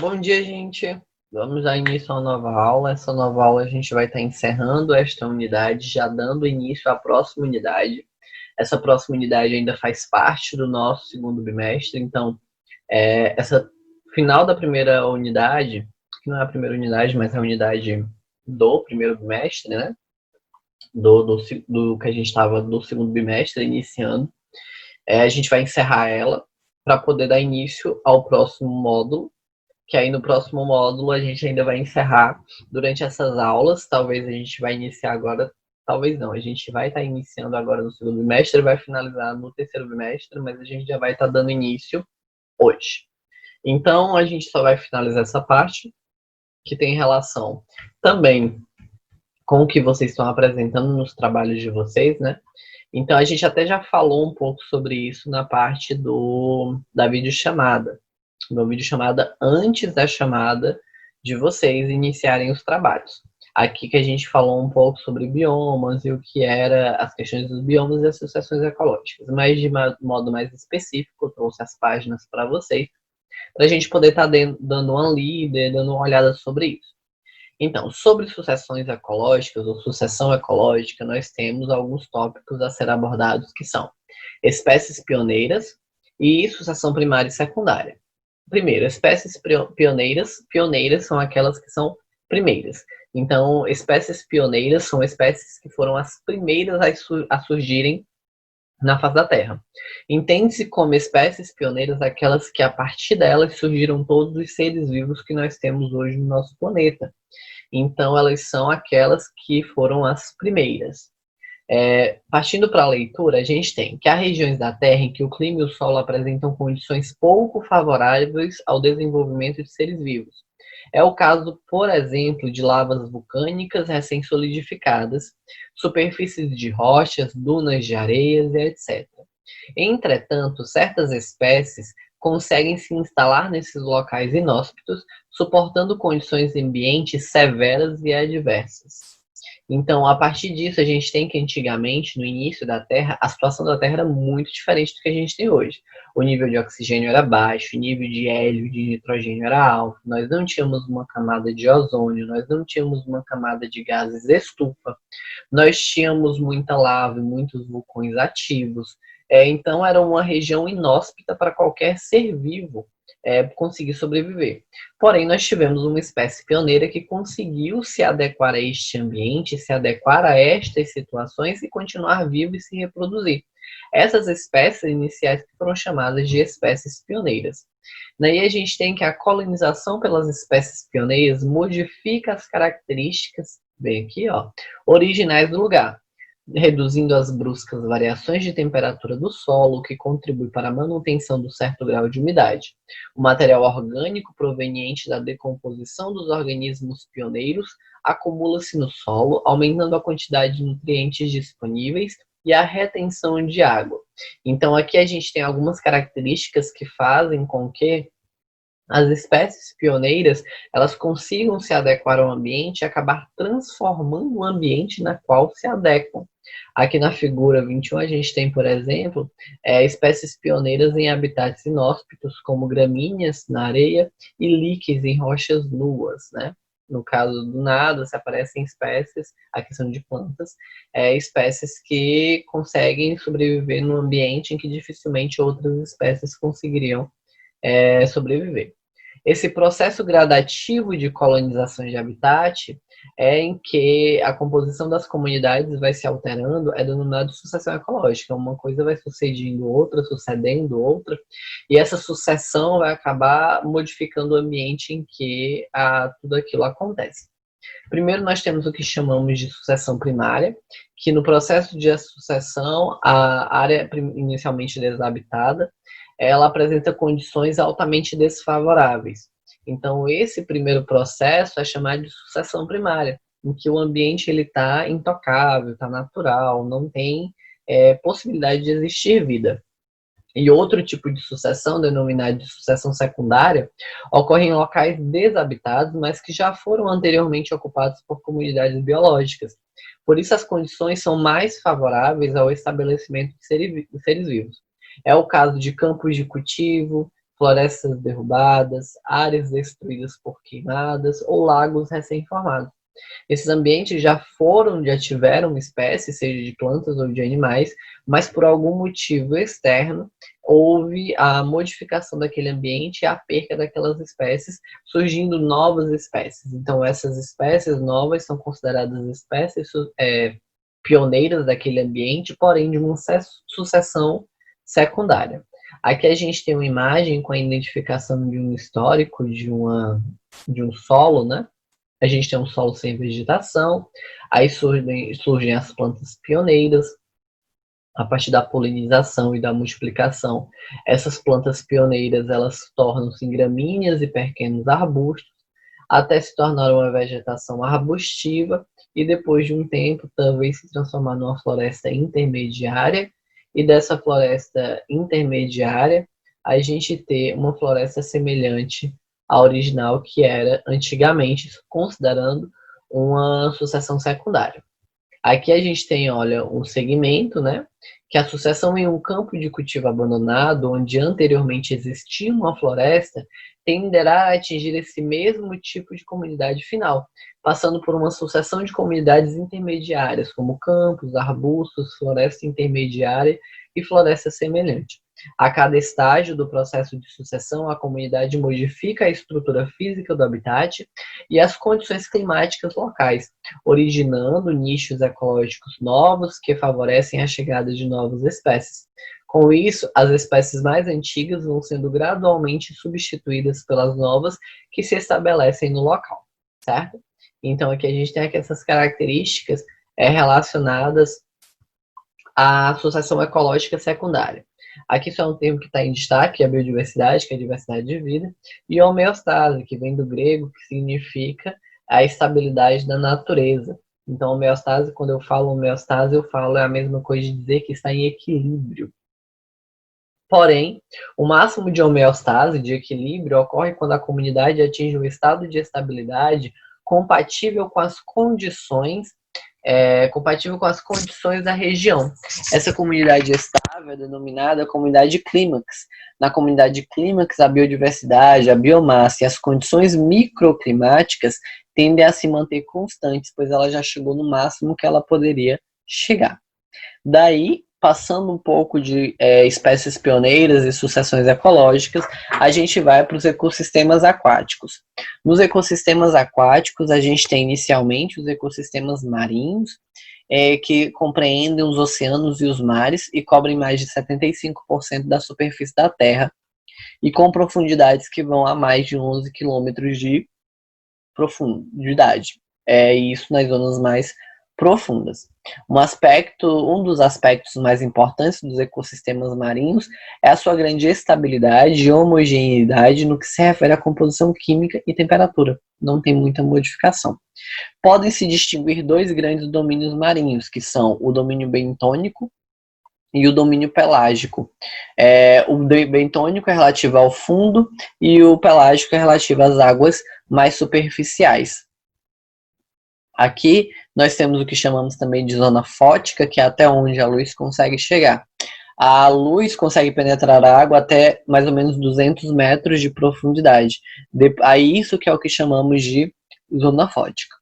Bom dia, gente. Vamos dar início a uma nova aula. Essa nova aula a gente vai estar encerrando esta unidade, já dando início à próxima unidade. Essa próxima unidade ainda faz parte do nosso segundo bimestre, então, essa final da primeira unidade, que não é a primeira unidade, mas é a unidade do primeiro bimestre, né? Do que a gente estava do segundo bimestre iniciando. A gente vai encerrar ela para poder dar início ao próximo módulo, que aí no próximo módulo a gente ainda vai encerrar durante essas aulas. Talvez a gente vai iniciar agora, talvez não, a gente vai estar iniciando agora no segundo bimestre, vai finalizar no terceiro bimestre, mas a gente já vai estar dando início hoje. Então a gente só vai finalizar essa parte que tem relação também com o que vocês estão apresentando nos trabalhos de vocês, né? Então a gente até já falou um pouco sobre isso na parte da videochamada. No videochamada antes da chamada de vocês iniciarem os trabalhos. Aqui que a gente falou um pouco sobre biomas e o que era as questões dos biomas e as associações ecológicas. Mas de modo mais específico, eu trouxe as páginas para vocês, para a gente poder estar dando uma lida, dando uma olhada sobre isso. Então, sobre sucessões ecológicas ou sucessão ecológica, nós temos alguns tópicos a ser abordados que são espécies pioneiras e sucessão primária e secundária. Primeiro, espécies pioneiras são aquelas que são primeiras. Então, espécies pioneiras são espécies que foram as primeiras a surgirem na face da Terra. Entende-se como espécies pioneiras aquelas que a partir delas surgiram todos os seres vivos que nós temos hoje no nosso planeta. Então, elas são aquelas que foram as primeiras. Partindo para a leitura, a gente tem que há regiões da Terra em que o clima e o solo apresentam condições pouco favoráveis ao desenvolvimento de seres vivos. É o caso, por exemplo, de lavas vulcânicas recém-solidificadas, superfícies de rochas, dunas de areias e etc. Entretanto, certas espécies conseguem se instalar nesses locais inóspitos, suportando condições ambientes severas e adversas. Então, a partir disso, a gente tem que antigamente, no início da Terra, a situação da Terra era muito diferente do que a gente tem hoje. O nível de oxigênio era baixo, o nível de hélio, de nitrogênio era alto, nós não tínhamos uma camada de ozônio, nós não tínhamos uma camada de gases estufa, nós tínhamos muita lava e muitos vulcões ativos. Então, era uma região inóspita para qualquer ser vivo conseguir sobreviver. Porém, nós tivemos uma espécie pioneira que conseguiu se adequar a este ambiente, se adequar a estas situações e continuar vivo e se reproduzir. Essas espécies iniciais foram chamadas de espécies pioneiras. Daí a gente tem que a colonização pelas espécies pioneiras modifica as características, bem aqui, ó, originais do lugar, reduzindo as bruscas variações de temperatura do solo, que contribui para a manutenção do certo grau de umidade. O material orgânico proveniente da decomposição dos organismos pioneiros acumula-se no solo, aumentando a quantidade de nutrientes disponíveis e a retenção de água. Então, aqui a gente tem algumas características que fazem com que as espécies pioneiras elas consigam se adequar ao ambiente e acabar transformando o ambiente na qual se adequam. Aqui na figura 21 a gente tem, por exemplo, espécies pioneiras em habitats inóspitos, como gramíneas na areia e líquens em rochas nuas, né? No caso do nada, se aparecem espécies, aqui são de plantas, espécies que conseguem sobreviver num ambiente em que dificilmente outras espécies conseguiriam sobreviver. Esse processo gradativo de colonização de habitat em que a composição das comunidades vai se alterando, é denominado sucessão ecológica. Uma coisa vai sucedendo outra, sucedendo outra, e essa sucessão vai acabar modificando o ambiente em que tudo aquilo acontece. Primeiro, nós temos o que chamamos de sucessão primária, que no processo de sucessão, a área inicialmente desabitada, ela apresenta condições altamente desfavoráveis. Então, esse primeiro processo é chamado de sucessão primária, em que o ambiente está intocável, está natural, não tem possibilidade de existir vida. E outro tipo de sucessão, denominada de sucessão secundária, ocorre em locais desabitados, mas que já foram anteriormente ocupados por comunidades biológicas. Por isso, as condições são mais favoráveis ao estabelecimento de seres vivos. É o caso de campos de cultivo, florestas derrubadas, áreas destruídas por queimadas ou lagos recém-formados. Esses ambientes já tiveram espécies, seja de plantas ou de animais, mas por algum motivo externo houve a modificação daquele ambiente e a perca daquelas espécies, surgindo novas espécies. Então, essas espécies novas são consideradas espécies pioneiras daquele ambiente, porém de uma sucessão secundária. Aqui a gente tem uma imagem com a identificação de um histórico de um solo, né? A gente tem um solo sem vegetação, aí surgem as plantas pioneiras, a partir da polinização e da multiplicação. Essas plantas pioneiras, elas tornam-se em gramíneas e pequenos arbustos, até se tornar uma vegetação arbustiva, e depois de um tempo também se transformar numa floresta intermediária, e dessa floresta intermediária, a gente ter uma floresta semelhante à original, que era antigamente, considerando uma sucessão secundária. Aqui a gente tem, olha, um segmento, né, que a sucessão em um campo de cultivo abandonado, onde anteriormente existia uma floresta, tenderá a atingir esse mesmo tipo de comunidade final, passando por uma sucessão de comunidades intermediárias, como campos, arbustos, floresta intermediária e floresta semelhante. A cada estágio do processo de sucessão, a comunidade modifica a estrutura física do habitat e as condições climáticas locais, originando nichos ecológicos novos que favorecem a chegada de novas espécies. Com isso, as espécies mais antigas vão sendo gradualmente substituídas pelas novas que se estabelecem no local, certo? Então, aqui a gente tem aqui essas características relacionadas à sucessão ecológica secundária. Aqui só um termo que está em destaque, a biodiversidade, que é a diversidade de vida, e a homeostase, que vem do grego, que significa a estabilidade da natureza. Então, homeostase, quando eu falo homeostase, eu falo a mesma coisa de dizer que está em equilíbrio. Porém, o máximo de homeostase, de equilíbrio, ocorre quando a comunidade atinge um estado de estabilidade compatível com as condições da região. Essa comunidade estável é denominada comunidade clímax. Na comunidade clímax, a biodiversidade, a biomassa e as condições microclimáticas tendem a se manter constantes, pois ela já chegou no máximo que ela poderia chegar. Daí, passando um pouco de espécies pioneiras e sucessões ecológicas, a gente vai para os ecossistemas aquáticos. Nos ecossistemas aquáticos, a gente tem inicialmente os ecossistemas marinhos, que compreendem os oceanos e os mares e cobrem mais de 75% da superfície da Terra, e com profundidades que vão a mais de 11 quilômetros de profundidade. Isso nas zonas mais profundas. Um dos aspectos mais importantes dos ecossistemas marinhos é a sua grande estabilidade e homogeneidade no que se refere à composição química e temperatura. Não tem muita modificação. Podem se distinguir dois grandes domínios marinhos, que são o domínio bentônico e o domínio pelágico. O bentônico é relativo ao fundo e o pelágico é relativo às águas mais superficiais. Aqui nós temos o que chamamos também de zona fótica, que é até onde a luz consegue chegar. A luz consegue penetrar a água até mais ou menos 200 metros de profundidade. Aí isso que é o que chamamos de zona fótica.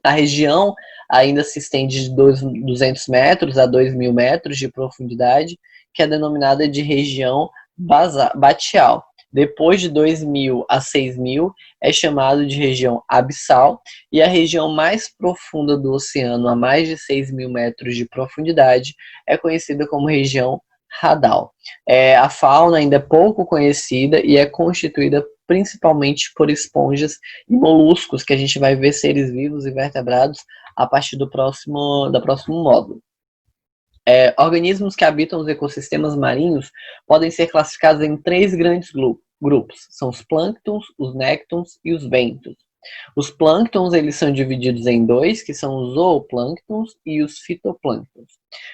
A região ainda se estende de 200 metros a 2.000 metros de profundidade, que é denominada de região batial. Depois de 2.000 a 6.000 é chamado de região abissal, e a região mais profunda do oceano, a mais de 6.000 metros de profundidade, é conhecida como região radal. A fauna ainda é pouco conhecida e é constituída principalmente por esponjas e moluscos, que a gente vai ver seres vivos e vertebrados a partir do próximo módulo. Organismos que habitam os ecossistemas marinhos podem ser classificados em três grandes grupos. São os plânctons, os néctons e os bentos. Os plânctons, eles são divididos em dois, que são os zooplânctons e os fitoplânctons.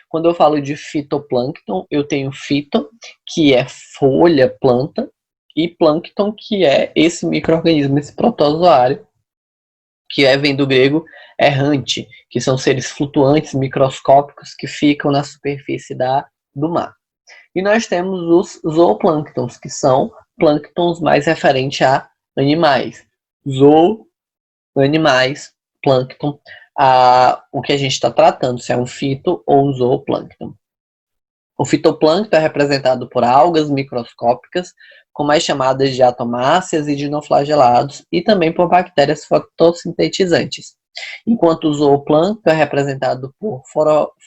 Quando eu falo de fitoplâncton, eu tenho fito, que é folha, planta, e plâncton, que é esse micro-organismo, esse protozoário, que vem do grego errante, que são seres flutuantes, microscópicos, que ficam na superfície do mar. E nós temos os zooplânctons, que são plânctons mais referente a animais. Zoo, animais, plâncton, o que a gente está tratando, se é um fito ou um zooplâncton. O fitoplâncton é representado por algas microscópicas, como as chamadas de atomáceas e dinoflagelados, e também por bactérias fotossintetizantes. Enquanto o zooplâncton é representado por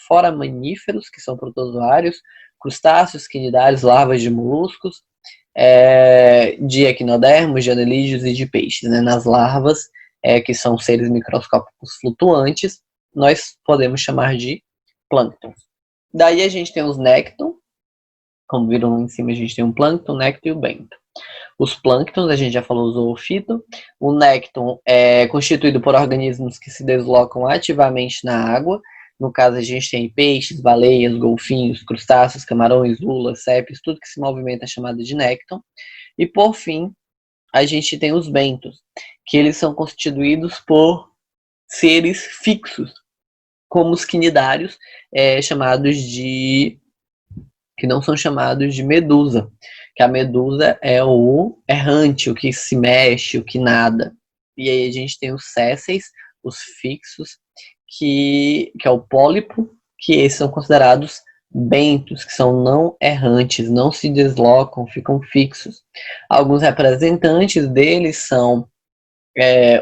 foraminíferos, que são protozoários, crustáceos, quinidários, larvas de moluscos, de equinodermos, de anelídeos e de peixes. Né? Nas larvas, que são seres microscópicos flutuantes, nós podemos chamar de plânctons. Daí a gente tem os nécton, como viram em cima, a gente tem um plâncton, nécton e o bento. Os plânctons, a gente já falou, o zoofito. O nécton é constituído por organismos que se deslocam ativamente na água. No caso, a gente tem peixes, baleias, golfinhos, crustáceos, camarões, lulas, sépios, tudo que se movimenta é chamado de nécton. E, por fim, a gente tem os bentos, que eles são constituídos por seres fixos, como os quinidários, chamados de... que não são chamados de medusa, que a medusa é o errante, o que se mexe, o que nada. E aí a gente tem os sésseis, os fixos, que é o pólipo, que esses são considerados bentos, que são não errantes, não se deslocam, ficam fixos. Alguns representantes deles são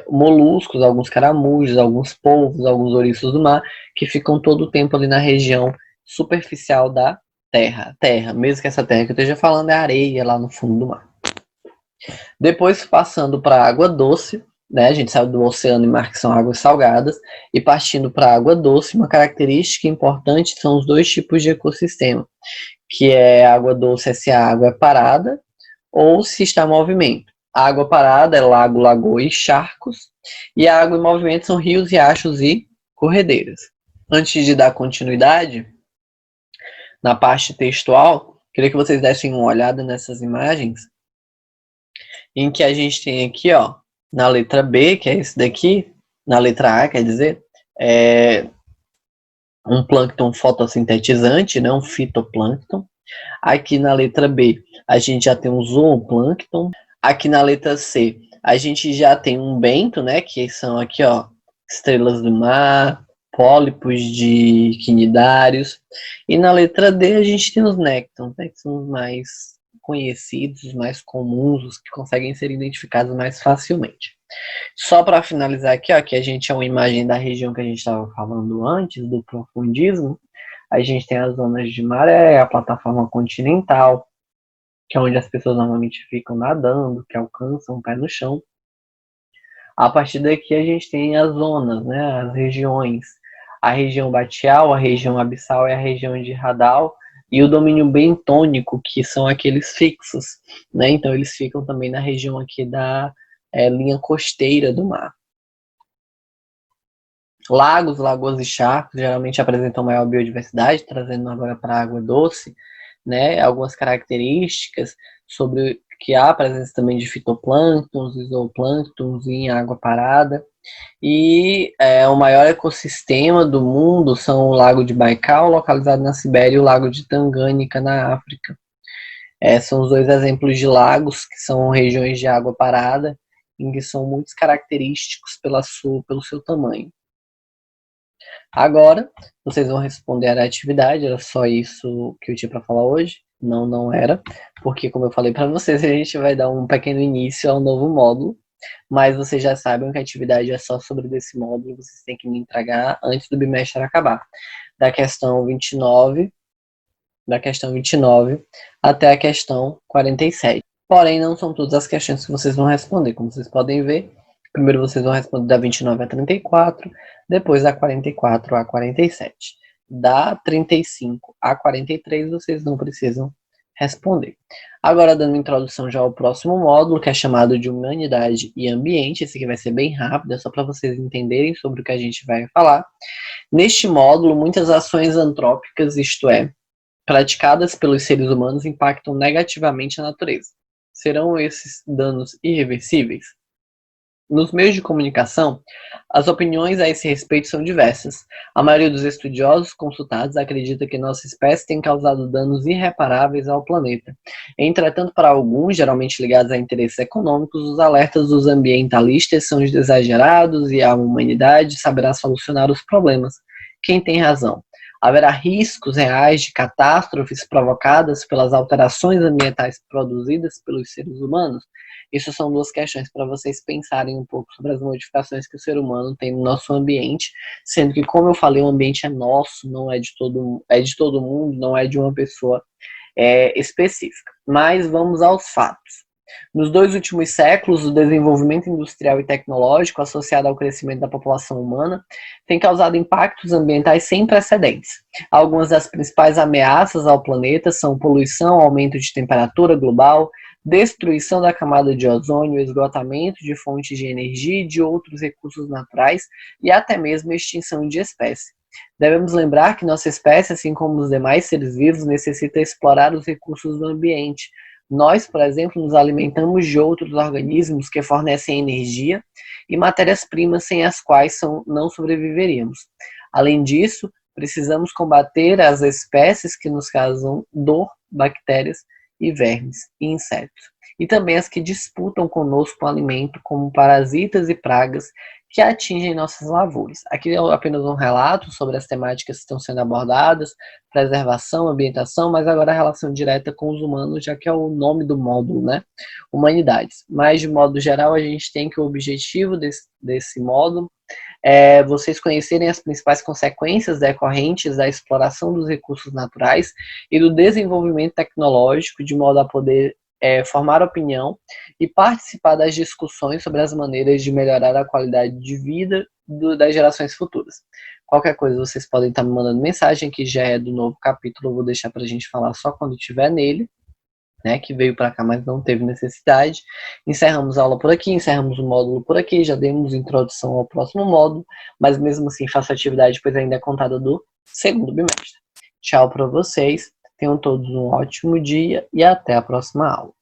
moluscos, alguns caramujos, alguns polvos, alguns ouriços do mar, que ficam todo o tempo ali na região superficial da terra, mesmo que essa terra que eu esteja falando é areia lá no fundo do mar. Depois passando para a água doce, né, a gente sabe do oceano e mar que são águas salgadas, e partindo para a água doce, uma característica importante são os dois tipos de ecossistema, que é a água doce se a água é parada ou se está em movimento. A água parada é lago, lagoa e charcos, e a água em movimento são rios, riachos e corredeiras. Antes de dar continuidade, na parte textual, queria que vocês dessem uma olhada nessas imagens, em que a gente tem aqui, ó, na letra B, que é esse daqui, na letra A, quer dizer, um plâncton fotossintetizante, né, um fitoplâncton. Aqui na letra B, a gente já tem um zooplâncton. Aqui na letra C, a gente já tem um bento, né, que são aqui, ó, estrelas do mar, pólipos de quinidários. E na letra D, a gente tem os néctons, né, que são os mais conhecidos, os mais comuns, os que conseguem ser identificados mais facilmente. Só para finalizar aqui, ó, que a gente é uma imagem da região que a gente estava falando antes, do profundismo. A gente tem as zonas de maré, a plataforma continental, que é onde as pessoas normalmente ficam nadando, que alcançam o pé no chão. A partir daqui a gente tem as zonas, né, as regiões. A região batial, a região abissal e a região de radal, e o domínio bentônico, que são aqueles fixos, né? Então eles ficam também na região aqui da linha costeira do mar. Lagos, lagoas e charcos geralmente apresentam maior biodiversidade, trazendo agora para a água doce, né, algumas características sobre que há a presença também de fitoplânctons, zooplânctons em água parada. E o maior ecossistema do mundo são o Lago de Baikal, localizado na Sibéria, e o Lago de Tanganyika, na África. São os dois exemplos de lagos que são regiões de água parada, em que são muito característicos pelo seu tamanho. Agora, vocês vão responder a atividade, era só isso que eu tinha para falar hoje? Não, não era, porque como eu falei para vocês, a gente vai dar um pequeno início ao novo módulo, mas vocês já sabem que a atividade é só sobre esse módulo, vocês têm que me entregar antes do bimestre acabar. Da questão 29 até a questão 47. Porém, não são todas as questões que vocês vão responder, como vocês podem ver. Primeiro vocês vão responder da 29 a 34, depois da 44 a 47. Da 35 a 43 vocês não precisam responder. Agora, dando introdução já ao próximo módulo, que é chamado de Humanidade e Ambiente. Esse aqui vai ser bem rápido, é só para vocês entenderem sobre o que a gente vai falar. Neste módulo, muitas ações antrópicas, isto é, praticadas pelos seres humanos, impactam negativamente a natureza. Serão esses danos irreversíveis? Nos meios de comunicação, as opiniões a esse respeito são diversas. A maioria dos estudiosos consultados acredita que nossa espécie tem causado danos irreparáveis ao planeta. Entretanto, para alguns, geralmente ligados a interesses econômicos, os alertas dos ambientalistas são exagerados e a humanidade saberá solucionar os problemas. Quem tem razão? Haverá riscos reais de catástrofes provocadas pelas alterações ambientais produzidas pelos seres humanos? Isso são duas questões para vocês pensarem um pouco sobre as modificações que o ser humano tem no nosso ambiente, sendo que, como eu falei, o ambiente é nosso, não é de todo mundo, não é de uma pessoa específica. Mas vamos aos fatos. Nos 2 últimos séculos, o desenvolvimento industrial e tecnológico associado ao crescimento da população humana tem causado impactos ambientais sem precedentes. Algumas das principais ameaças ao planeta são poluição, aumento de temperatura global, destruição da camada de ozônio, esgotamento de fontes de energia e de outros recursos naturais e até mesmo extinção de espécies. Devemos lembrar que nossa espécie, assim como os demais seres vivos, necessita explorar os recursos do ambiente. Nós, por exemplo, nos alimentamos de outros organismos que fornecem energia e matérias-primas sem as quais não sobreviveríamos. Além disso, precisamos combater as espécies que nos causam dor, bactérias e vermes e insetos. E também as que disputam conosco o alimento, como parasitas e pragas que atingem nossas lavouras. Aqui é apenas um relato sobre as temáticas que estão sendo abordadas, preservação, ambientação, mas agora a relação direta com os humanos, já que é o nome do módulo, né? Humanidades. Mas, de modo geral, a gente tem que o objetivo desse módulo é vocês conhecerem as principais consequências decorrentes da exploração dos recursos naturais e do desenvolvimento tecnológico, de modo a poder formar opinião e participar das discussões sobre as maneiras de melhorar a qualidade de vida das gerações futuras. Qualquer coisa vocês podem estar me mandando mensagem, que já é do novo capítulo, eu vou deixar para a gente falar só quando estiver nele, né, que veio para cá, mas não teve necessidade. Encerramos a aula por aqui, encerramos o módulo por aqui, já demos introdução ao próximo módulo, mas mesmo assim faço atividade, pois ainda é contada do segundo bimestre. Tchau para vocês, tenham todos um ótimo dia e até a próxima aula.